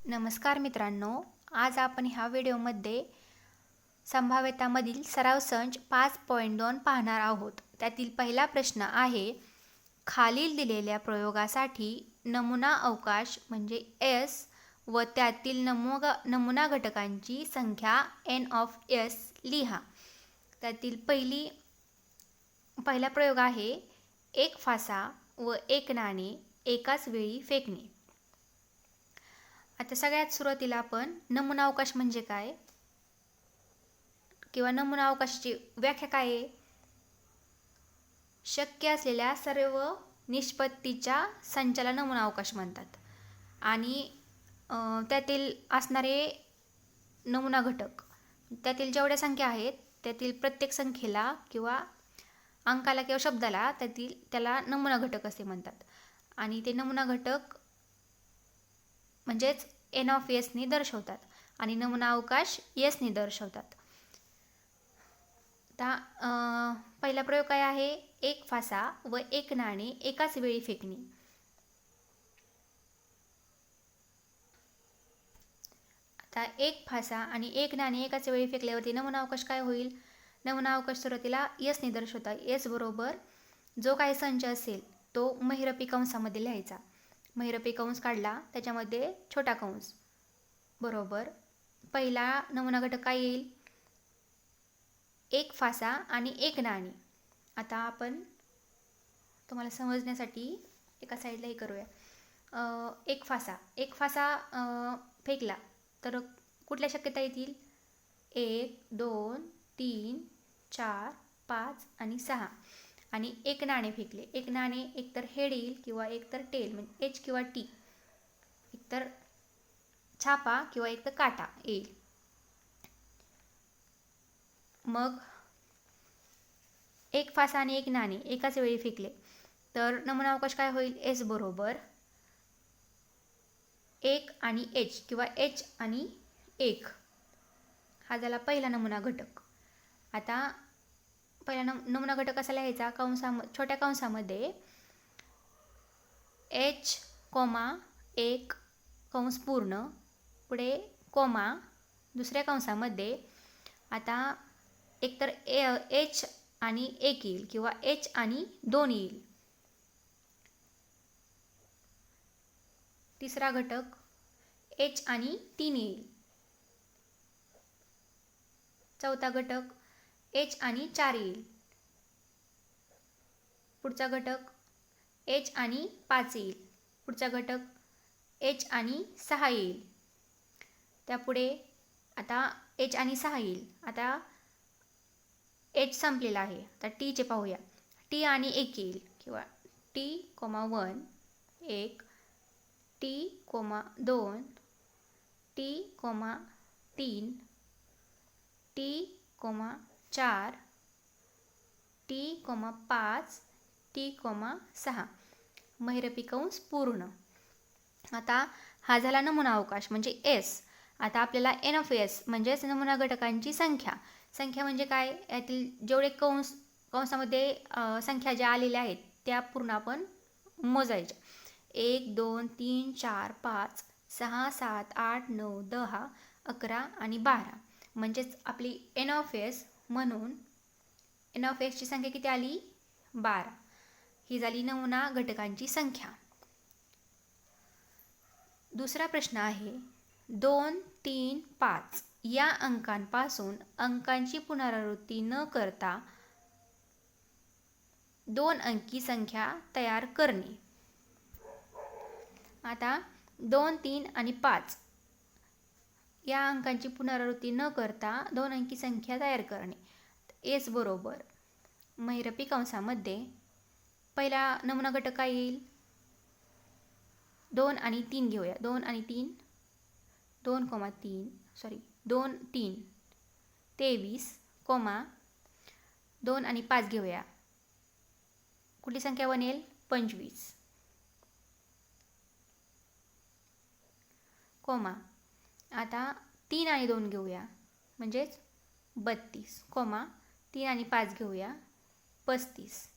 नमस्कार मित्रांनो, आज आपण ह्या व्हिडिओमध्ये संभाव्यतामधील सराव संच 5.2 पाहणार आहोत. त्यातील पहिला प्रश्न आहे, खालील दिलेल्या प्रयोगासाठी नमुना अवकाश म्हणजे S व त्यातील नमुना घटकांची संख्या N(S) लिहा. त्यातील पहिला प्रयोग आहे, एक फासा व एक नाणे एकाच वेळी फेकणे. आता सगळ्यात सुरुवातीला आपण नमुना अवकाश म्हणजे काय किंवा नमुना अवकाशाची व्याख्या काय आहे? शक्य असलेल्या सर्व निष्पत्तीच्या संचाला नमुना अवकाश म्हणतात. आणि त्यातील असणारे नमुना घटक, त्यातील जेवढ्या संख्या आहेत त्यातील प्रत्येक संख्येला किंवा अंकाला किंवा शब्दाला त्याला नमुना घटक असे म्हणतात. आणि ते नमुना घटक म्हणजेच N(S) नी दर्शवतात आणि नमुना अवकाश S नी दर्शवतात. आता पहिला प्रयोग काय आहे, एक फासा व एक नाणे एकाच वेळी फेकणे. आता एक फासा आणि एक नाणे एकाच वेळी फेकल्यावरती नमुना अवकाश काय होईल? नमुना अवकाश सुरुवातीला S नी दर्शवतात. S बरोबर जो काही संच असेल तो महिरपी कंसामध्ये लिहायचा. महिरपी कंस काढला, त्याच्यामध्ये छोटा कंस बरोबर पहिला नमुना घटक काय येईल? एक फासा आणि एक नाणे. आता आपण तुम्हाला समजण्यासाठी एका साईडला हे करूया. एक फासा फेकला तर कुठल्या शक्यता येतील? 1, 2, 3, 4, 5 आणि 6. आणि एक नाणे फेकले. एक नाणे एकतर हेड येईल किंवा एकतर टेल म्हणजे H किंवा T, एकतर छापा किंवा एकतर काटा येईल. मग एक फासा आणि एक नाणे एकाच वेळी फेकले तर नमुना अवकाश काय होईल? S बरोबर 1 आणि H किंवा H आणि 1 हा झाला पहिला नमुना घटक. आता पहिला नमुना घटक कसा लिहायचा? छोट्या कंसामध्ये H, 1 कंस पूर्ण, पुढे कोमा, दुसऱ्या कंसामध्ये आता एकतर H आणि 1 येईल किंवा H आणि 2 येईल. तिसरा घटक H आणि 3 येईल. चौथा घटक H आणि 4 येईल. पुढचा घटक H आणि 5 येईल. पुढचा घटक H आणि 6 येईल. त्यापुढे आता H आणि 6 येईल. आता H संपलेला आहे. आता T चे पाहूया. T आणि 1 येईल किंवा T, 1 1, T, 2, T, 3, T, 4, T, 5, T, 6. महिरपी कंस पूर्ण. आता हा झाला नमुना अवकाश म्हणजे S. आता आपल्याला N(S) म्हणजेच नमुना घटकांची संख्या म्हणजे काय? यातील जेवढे कंसामध्ये संख्या ज्या आलेल्या आहेत त्या पूर्ण आपण मोजायच्या. 1, 2, 3, 4, 5, 6, 7, 8, 9, 10, 11 आणि 12 म्हणजेच आपली N(S) म्हणून N(S) ची संख्या किती आली? 12. ही झाली नमुना घटकांची संख्या. दुसरा प्रश्न आहे, 2, 3, 5 या अंकांपासून अंकांची पुनरावृत्ती न करता 2 अंकी संख्या तयार करणे. आता 2, 3 आणि 5 या अंकांची पुनरावृत्ती न करता 2 अंकी संख्या तयार करणे. S बरोबर महिरपी कंसामध्ये पहिला नमुना घटक काय येईल? 2 आणि 3 घेऊया. 2 आणि 3 2, 3 23, 2 आणि 5 घेऊया. कुठली संख्या बनेल? 25, आता 3 आणि 2 घेऊया म्हणजेच 32, 3 आणि 5 घेऊया 35.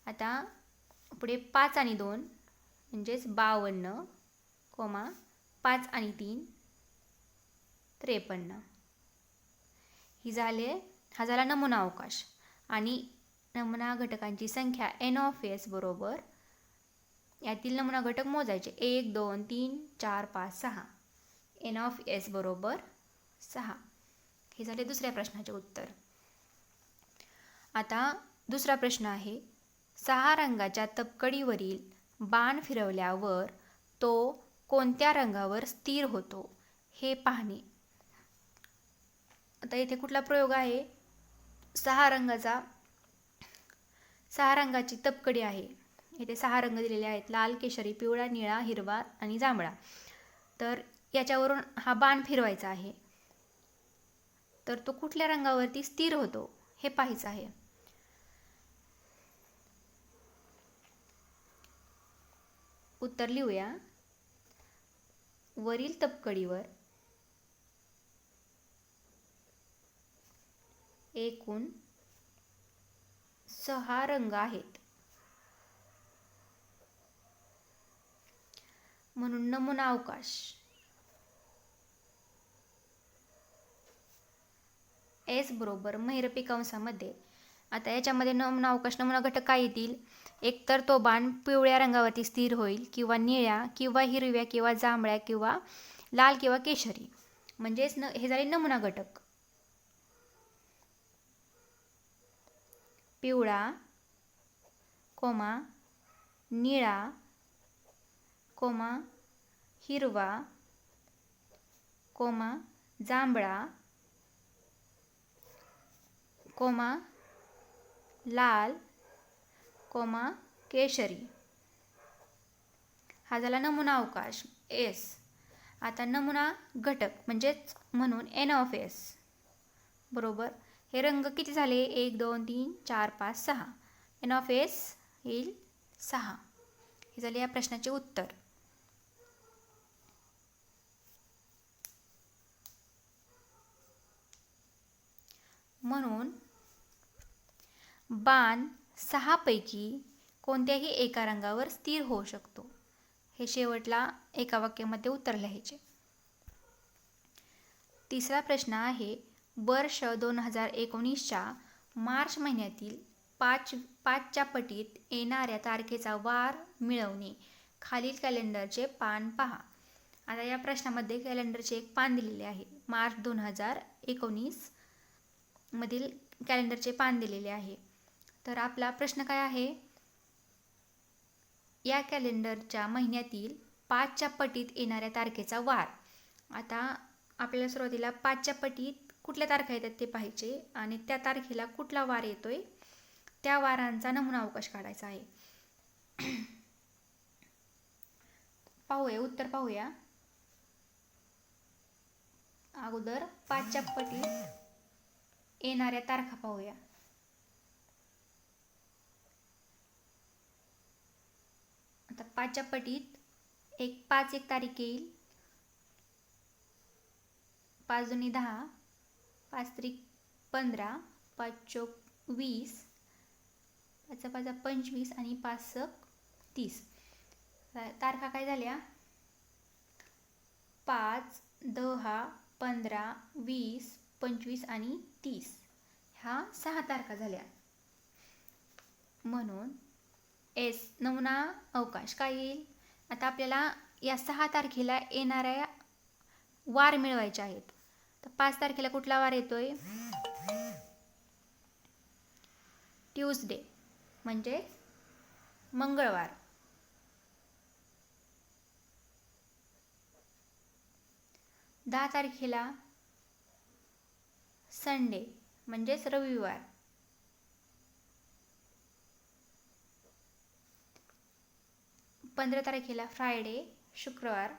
आता पुढे 5 आणि 2 म्हणजेच 52, 5 आणि 3 53. हा झाला नमुना अवकाश. आणि नमुना घटकांची संख्या n(s) बरोबर यातील नमुना घटक मोजायचे 1 2 3 4 5 6. n(s) बरोबर 6. हे झाले दुसऱ्या प्रश्नाचे उत्तर. आता दुसरा प्रश्न आहे, 6 रंगाच्या तपकडीवरील बाण फिरवल्यावर तो कोणत्या रंगावर स्थिर होतो हे पाहणे. आता इथे कुठला प्रयोग आहे? 6 रंगाची तपकडी आहे. इथे 6 रंग दिलेले आहेत, लाल, केशरी, पिवळा, निळा, हिरवा आणि जांभळा. तर याच्यावरून हा बाण फिरवायचा आहे. तर तो कुठल्या रंगावरती स्थिर होतो हे पाहायचं आहे. उत्तर लिहूया. वरील तपकडीवर एकूण 6 रंग आहेत. म्हणून नमुना अवकाश S बरोबर महिरपी कंसामध्ये. आता याच्यामध्ये नमुना अवकाश नमुना घटक काय येतील? एक तर तो बाण पिवळ्या रंगावरती स्थिर होईल, किंवा निळ्या, किंवा हिरव्या, किंवा जांभळ्या, किंवा लाल, किंवा केशरी. म्हणजेच हे झाले नमुना घटक. पिवळा, निळा, हिरवा, जांभळा, लाल, केशरी. हा झाला नमुना अवकाश S. आता नमुना घटक म्हणजेच म्हणून n(s) बरोबर हे रंग किती झाले? 1 2 3 4 5 6. n(s) येईल 6. हे झाले या प्रश्नाचे उत्तर. म्हणून बाण 6 पैकी कोणत्याही एका रंगावर स्थिर होऊ शकतो. हे शेवटला एका वाक्यामध्ये उत्तर लिहायचे. तिसरा प्रश्न आहे, वर्ष 2019च्या मार्च महिन्यातील 5च्या पटीत येणाऱ्या तारखेचा वार मिळवणे. खालील कॅलेंडरचे पान पहा. आता या प्रश्नामध्ये कॅलेंडरचे एक पान दिलेले आहे. मार्च 2019 मधील कॅलेंडरचे पान दिलेले आहे. तर आपला प्रश्न काय आहे? या कॅलेंडरच्या महिन्यातील 5च्या पटीत येणाऱ्या तारखेचा वार. आता आपल्याला सुरुवातीला 5च्या पटीत कुठल्या तारखा येतात ते पाहायचे, आणि त्या तारखेला कुठला वार येतोय त्या वारांचा नमुना अवकाश काढायचा आहे. पाहूया उत्तर पाहूया. अगोदर 5च्या पटीत येणाऱ्या तारखा पाहूया. आता 5च्या पटीत 5 तारीख येईल. 5 दुनी 10, 5 त्रिक 15, 5 चौक 20, 5 5 25 आणि 5 सक 30. तारखा काय झाल्या? 5, 10, 15, 20, 25 आणि 30. ह्या 6 तारखा झाल्या. म्हणून S नमुना अवकाश काय येईल? आता आपल्याला या 6 तारखेला येणाऱ्या वार मिळवायचे आहेत. तर 5 तारखेला कुठला वार येतोय? ट्यूसडे म्हणजे मंगळवार. 10 तारखेला संडे म्हणजेच रविवार. 15 तारखेला फ्रायडे शुक्रवार.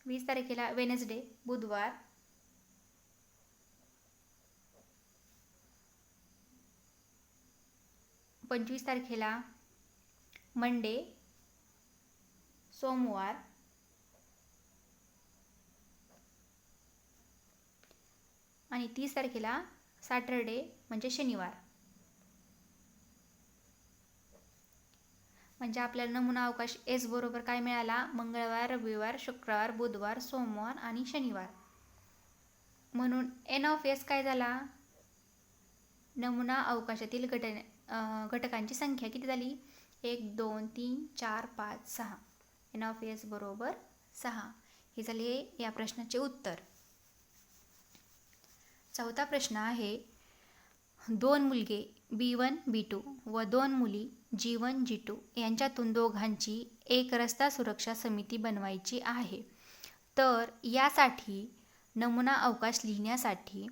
20 तारखेला वेनसडे बुधवार. 25 तारखेला मंडे सोमवार. आणि 30 तारखेला सॅटरडे म्हणजे शनिवार. म्हणजे आपल्याला नमुना अवकाश एस बरोबर काय मिळाला? मंगळवार, रविवार, शुक्रवार, बुधवार, सोमवार आणि शनिवार. म्हणून एन ऑफ एस काय झाला? नमुना अवकाशातील घटकांची संख्या किती झाली? 1 2 3 4 5 6. एन ऑफ एस बरोबर 6. हे झाले या प्रश्नाचे उत्तर. चौथा प्रश्न आहे, 2 मुलगे B1 B2 व 2 मुली G1 G2 यांच्यातून दोघांची एक रस्ता सुरक्षा समिती बनवायची आहे. तर यासाठी नमुना अवकाश लिहिण्यासाठी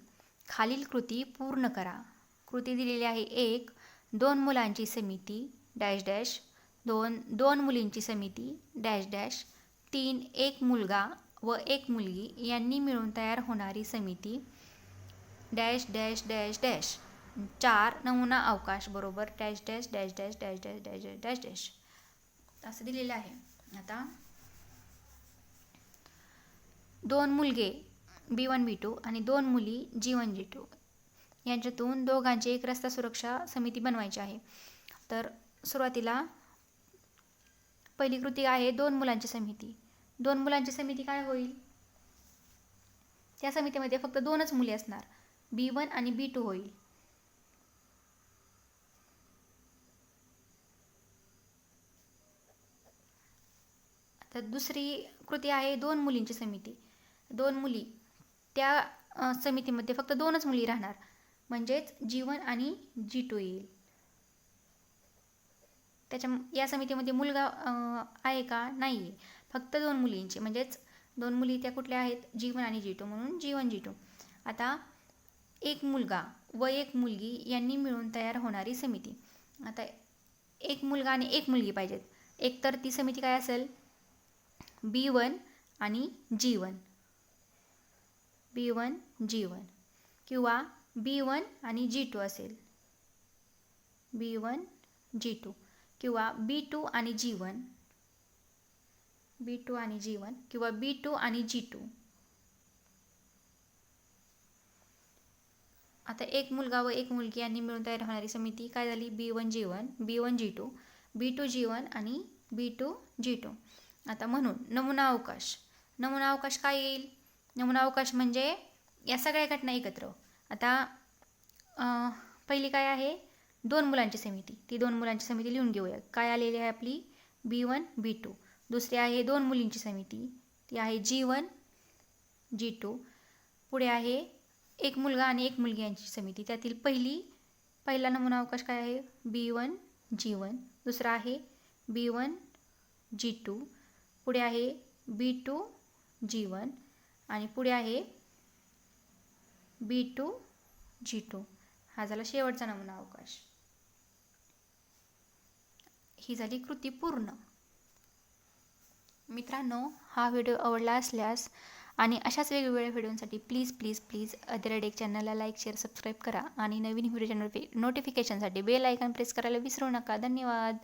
खालील कृती पूर्ण करा. कृती दिलेली आहे. 1 2 मुलांची समिती डॅश डॅश, 2 मुलींची समिती डॅश डॅश, 3 एक मुलगा व एक मुलगी यांनी मिळून तयार होणारी समिती डॅश डॅश डॅश डॅश, 4 नमुना अवकाश बरोबर dash dash dash dash dash dash dash dash dash dash असं दिलेलं आहे. आता 2 मुलगे B1 B2 आणि 2 मुली G1 G2 यांच्यातून दोघांची एक रस्ता सुरक्षा समिती बनवायची आहे. तर सुरुवातीला पहिली कृती आहे 2 मुलांची समिती. 2 मुलांची समिती काय होईल? त्या समितीमध्ये फक्त 2च मुली असणार, B1 आणि B2 होईल. तर दुसरी कृती आहे 2 मुलींची समिती. 2 मुली, त्या समितीमध्ये फक्त 2च मुली राहणार, म्हणजेच G1 आणि G2 येईल. या समितीमध्ये मुलगा आहे का? नाही आहे, फक्त 2 मुलींची, म्हणजेच 2 मुली त्या कुठल्या आहेत? G1 आणि G2, म्हणून G1 G2. आता एक मुलगा व एक मुलगी यांनी मिळून तयार होणारी समिती. आता एक मुलगा आणि एक मुलगी पाहिजेत. एक तर ती समिती काय असेल? B1 आणि G1, B1 G1, किंवा B1 आणि G2 असेल, B1 G2, किंवा B2 आणि G1, B2 आणि G1, किंवा B2 आणि G2. आता एक मुलगा व एक मुलगी यांनी मिळून तयार होणारी समिती काय झाली? B1 G1, B1 G2, B2 G1 आणि B2 G2. आता म्हणून नमुना अवकाश काय येईल? नमुना अवकाश म्हणजे या सगळ्या घटना एकत्र. आता पहिली काय आहे? 2 मुलांची समिती. ती 2 मुलांची समिती लिहून घेऊया. काय आलेली आहे आपली? B1 B2. दुसरी आहे 2 मुलींची समिती, ती आहे G1 G2. पुढे आहे एक मुलगा आणि एक मुलगी यांची समिती. त्यातील पहिला नमुना अवकाश काय आहे? B1 G1. दुसरा आहे B1 G2. पुढे आहे B2 G1 आणि पुढे आहे B2 G2. हा झाला शेवटचा नमुना अवकाश. ही झाली कृती पूर्ण. मित्रांनो, हा व्हिडिओ आवडला असल्यास आणि अशाच वेगवेगळ्या व्हिडिओसाठी प्लीज अदरडेक चॅनलला लाईक, शेअर, सबस्क्राईब करा आणि नवीन व्हिडिओच्या नोटिफिकेशनसाठी बेल आयकॉन प्रेस करायला विसरू नका. धन्यवाद.